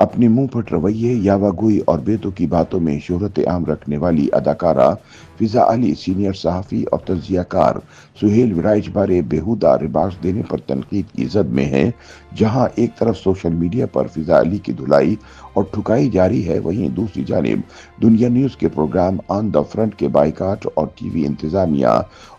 अपने मुंह फट रवैये, यावागोई और बेतुकी बातों में शोहरत आम रखने वाली अदाकारा फिजा अली सीनियर सहाफ़ी और तज्जियाकार सुहेल विराइच बारे बेहुदा रिबास देने पर तनकीद की जद में हैं। जहां एक तरफ सोशल मीडिया पर फिजा अली की धुलाई और ठुकाई जारी है, वहीं दूसरी जानिब दुनिया न्यूज़ के प्रोग्राम ऑन द फ्रंट के बाइकाट और टीवी इंतजामिया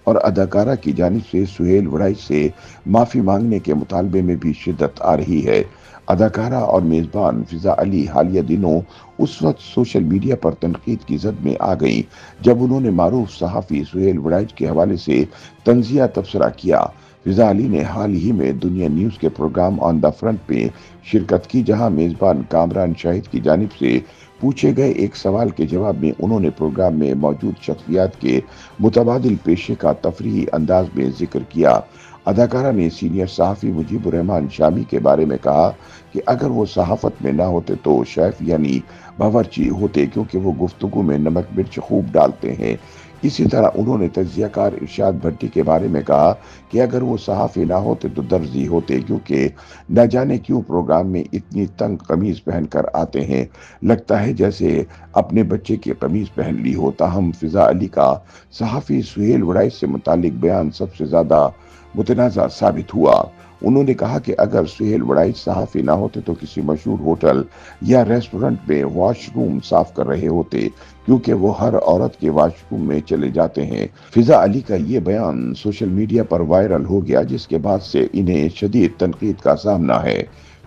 और अदाकारा की जानिब से सुहेल विराइच से माफ़ी मांगने के मुतालबे में भी शिद्दत आ रही है। अदाकारा और मेज़बान फिजा अली हालिया दिनों उस वक्त सोशल मीडिया पर तनकीद की जद में आ गईं जब उन्होंने मारूफ सहाफ़ी सुहेल विराइच के हवाले से तंज़िया तबसरा किया। फिजा अली ने हाल ही में दुनिया न्यूज़ के प्रोग्राम ऑन द फ्रंट पे शिरकत की, जहां मेज़बान कामरान शाहिद की जानिब से पूछे गए एक सवाल के जवाब में उन्होंने प्रोग्राम में मौजूद शख्सियात के मुतबादिल पेशे का तफरीही अंदाज में जिक्र किया। अदाकारा ने सीनियर सहाफ़ी मुजीबुर रहमान शामी के बारे में कहा कि अगर वो सहाफ़त में ना होते तो शेफ यानी बावर्ची होते, क्योंकि वो गुफ्तगू में नमक मिर्च खूब डालते हैं। इसी तरह उन्होंने तज्जियाकार इरशाद भट्टी के बारे में कहा कि अगर वो सहाफ़ी ना होते तो दर्जी होते, क्योंकि न जाने क्यों प्रोग्राम में इतनी तंग कमीज पहनकर आते हैं, लगता है जैसे अपने बच्चे की कमीज पहन ली हो। ताहम फिजा अली का सहाफ़ी सुहेल विराइच से मुतालिक बयान सबसे ज्यादा मुतनाज़ा साबित हुआ। उन्होंने कहा कि अगर सुहेल विराइच सहाफ़ी ना होते तो किसी मशहूर होटल या रेस्टोरेंट में वॉशरूम साफ कर रहे होते, क्योंकि वो हर औरत के वॉशरूम में चले जाते हैं। फिजा अली का ये बयान सोशल मीडिया पर वायरल हो गया, जिसके बाद से इन्हें शदीद तनकीद का सामना है।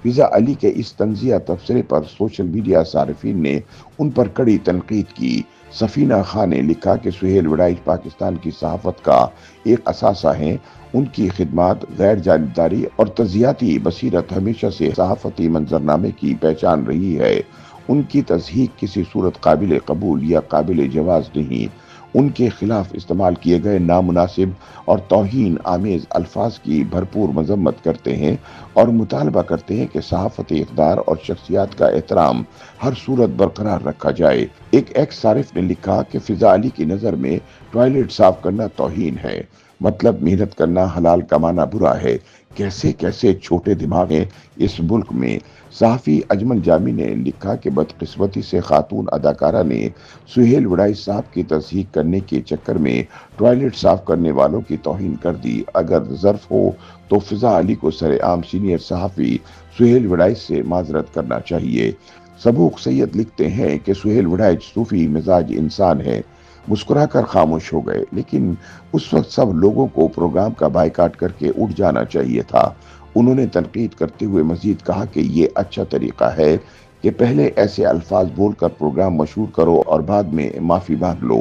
फिजा अली के इस तंज़िया तबसरे पर सोशल मीडिया सारिफीन ने उन पर कड़ी तनकीद की। सफीना खान ने लिखा कि सुहेल विराइच पाकिस्तान की सहाफ़त का एक असासा हैं। उनकी खिदमत, गैर जानिबदारी और तज़ियाती बसीरत हमेशा से सहाफ़ती मंजरनामे की पहचान रही है। उनकी तज़हीक किसी सूरत काबिल कबूल या काबिल जवाज़ नहीं। उनके खिलाफ इस्तेमाल किए गए नामुनासिब और तौहीन आमेज अल्फाज की भरपूर मजम्मत करते हैं और मुतालबा करते हैं कि सहाफ़ती इक़दार और शख्सियात का एहतराम हर सूरत बरकरार रखा जाए। एक एक्स सारिफ ने लिखा कि फिजा अली की नज़र में टॉयलेट साफ करना तौहीन है, मतलब मेहनत करना, हलाल कमाना बुरा है। कैसे कैसे छोटे दिमाग हैं इस मुल्क में। सहाफ़ी अजमल जामी ने लिखा कि बदकिस्मती से खातून अदाकारा ने सुहेल विराइच साहब की तस्दीक करने के चक्कर में टॉयलेट साफ करने वालों की तौहीन कर दी। अगर ज़र्फ हो तो फिजा अली को सरेआम सीनियर सहाफ़ी सुहेल विराइच से माजरत करना चाहिए। सबूक सैयद लिखते हैं कि सुहेल विराइच सूफी मिजाज इंसान है, मुस्कुराकर खामोश हो गए, लेकिन उस वक्त सब लोगों को प्रोग्राम का बायकाट करके उठ जाना चाहिए था। उन्होंने तनकीद करते हुए मजीद कहा कि ये अच्छा तरीका है कि पहले ऐसे अल्फाज बोलकर प्रोग्राम मशहूर करो और बाद में माफी मांग लो।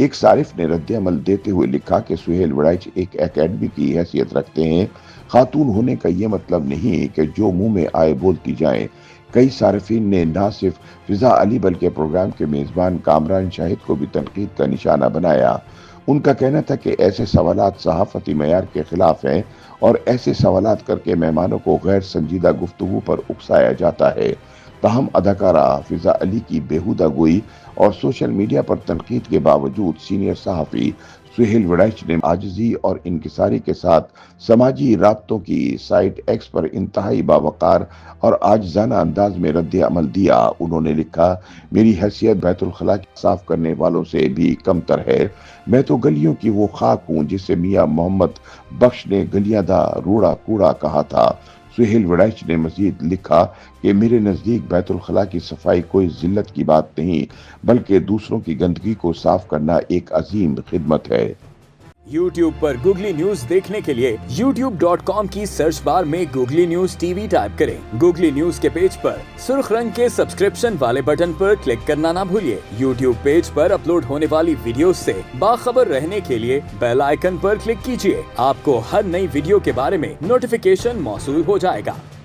एक सारिफ ने रद्द-ए-अमल देते हुए लिखा कि सुहेल विराइच एक एकेडमी की हैसियत रखते हैं। खातून होने का ये मतलब नहीं कि जो मुंह में आए बोलती जाएं। कई सारिफीन ने न सिर्फ फिजा अली बल्कि प्रोग्राम के मेज़बान कामरान शाहिद को भी तनकीद का निशाना बनाया। उनका कहना था कि ऐसे सवालात सहाफ़ती मयार के खिलाफ हैं और ऐसे सवालात करके मेहमानों को गैर संजीदा गुफ्तगू पर उकसाया जाता है। ताहम अदाकारा फिजा अली की बेहुदा गोई और सोशल मीडिया पर तनकीद के बावजूद सीनियर सहाफ़ी सुहेल विराइच ने आजिज़ी और इनकिसारी के साथ समाजी राब्तों की साइट एक्स पर इंतहाई बावकार और आजिज़ाना अंदाज में रद्द-ए-अमल दिया। उन्होंने लिखा, मेरी हैसियत बैतुल खला साफ करने वालों से भी कमतर है। मैं तो गलियों की वो खाक हूँ जिसे मियाँ मोहम्मद बख्श ने गलियां दा रूड़ा कूड़ा कहा था। सुहेल विराइच ने मजीद लिखा कि मेरे नज़दीक बैतुल खला की सफाई कोई जिल्लत की बात नहीं, बल्कि दूसरों की गंदगी को साफ करना एक अजीम खिदमत है। YouTube पर गूगली न्यूज देखने के लिए youtube.com की सर्च बार में गूगली न्यूज टीवी टाइप करें। गूगली न्यूज के पेज पर सुर्ख रंग के सब्सक्रिप्शन वाले बटन पर क्लिक करना ना भूलिए। YouTube पेज पर अपलोड होने वाली वीडियोस से बाखबर रहने के लिए बेल आइकन पर क्लिक कीजिए। आपको हर नई वीडियो के बारे में नोटिफिकेशन मौसूल हो जाएगा।